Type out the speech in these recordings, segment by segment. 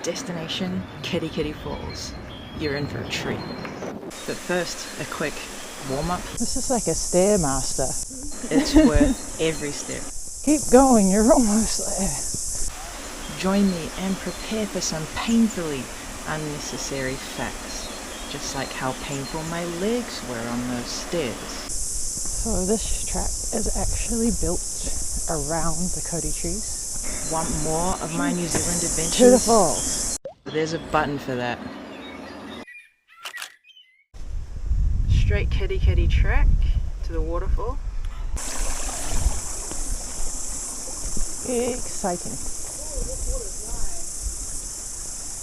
Destination Kitekite Falls. You're in for a treat. But first, a quick warm-up. This is like a stairmaster. It's worth every step. Keep going, you're almost there. Join me and prepare for some painfully unnecessary facts. Just like how painful my legs were on those stairs. So this track is actually built around the Kodi trees. Want more of my New Zealand adventures? To the falls. There's a button for that. Straight Kitekite track to the waterfall. Exciting.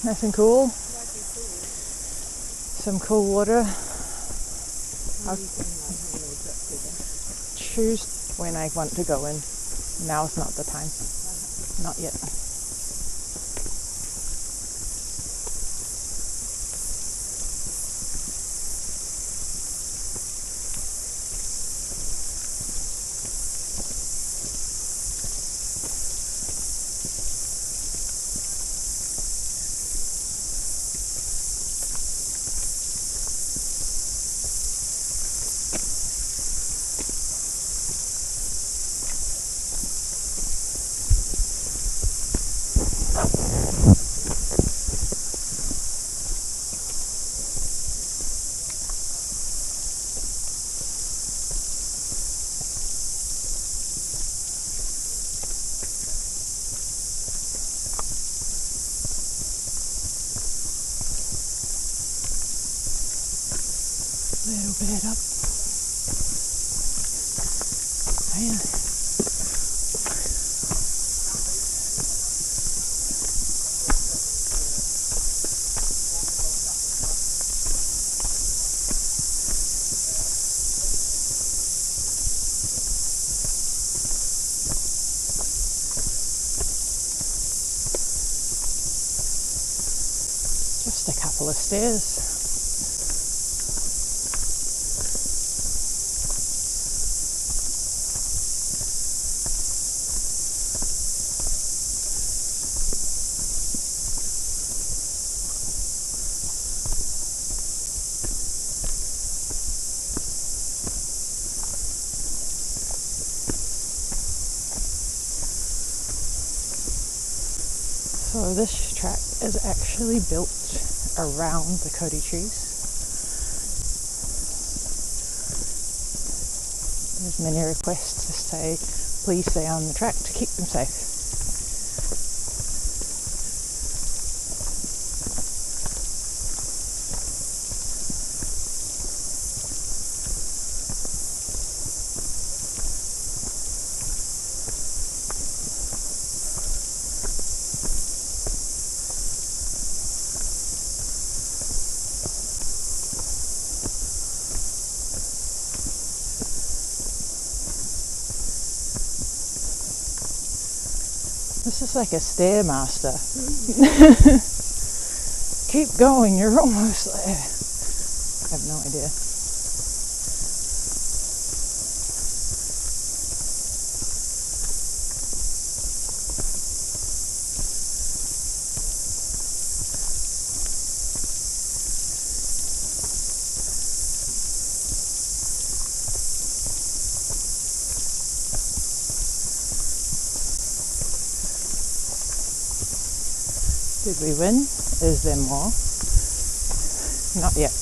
Nice and cool. Some cool water. I'll choose when I want to go in. Now's not the time. Not yet. Little bit up. Yeah. Just a couple of stairs. So this track is actually built around the Kodi trees. There's many requests to say, please stay on the track to keep them safe. This is like a stairmaster. Keep going, you're almost there. I have no idea. Did we win? Is there more? Not yet.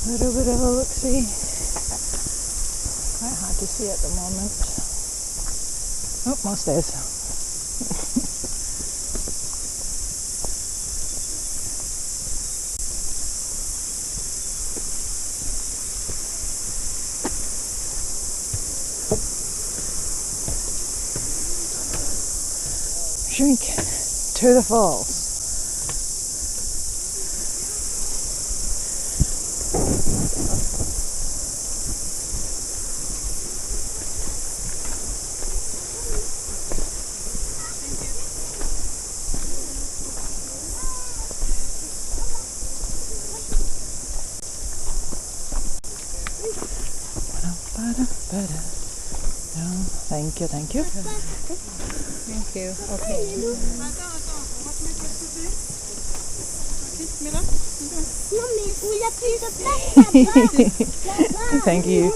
A little bit of a look-see. Quite hard to see at the moment. Oh, more stairs. Drink to the falls. Thank you, thank you. Thank you. Okay. Thank you.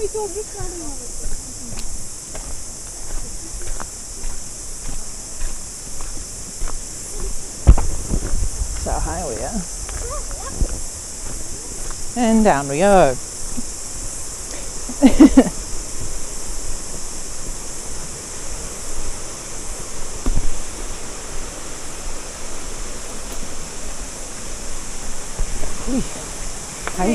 So high we are. And down we go. Hi.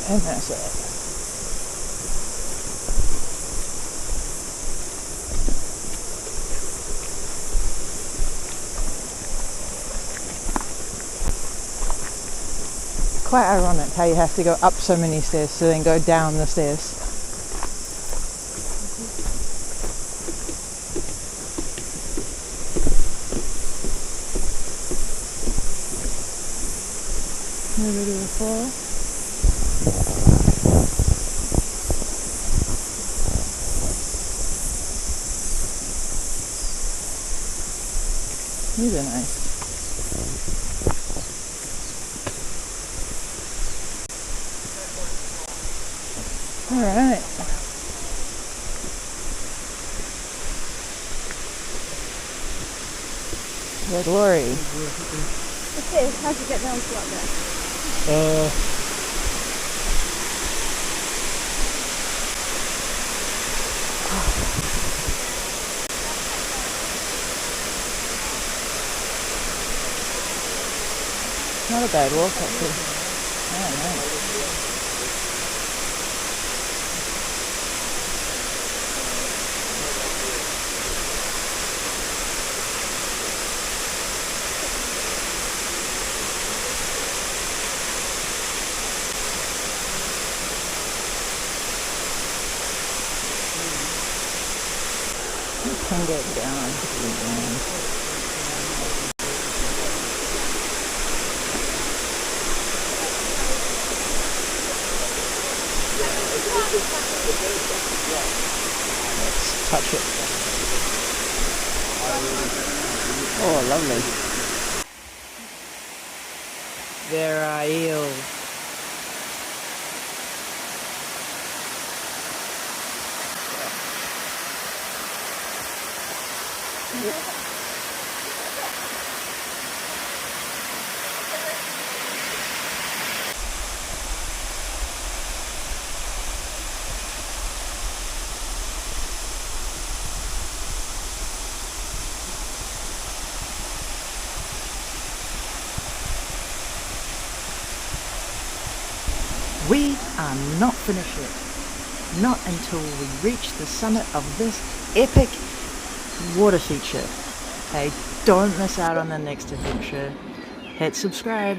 And that's it. Quite ironic how you have to go up so many stairs to then go down the stairs. Maybe do a fall. These are nice. All right. The glory. Okay, how'd you get down to like that? Not a bad walk actually. Oh, nice. Can get down to the ground. Let's touch it. Oh, lovely. There are eels. We are not finished yet. Not until we reach the summit of this epic water feature. Hey, don't miss out on the next adventure. Hit subscribe.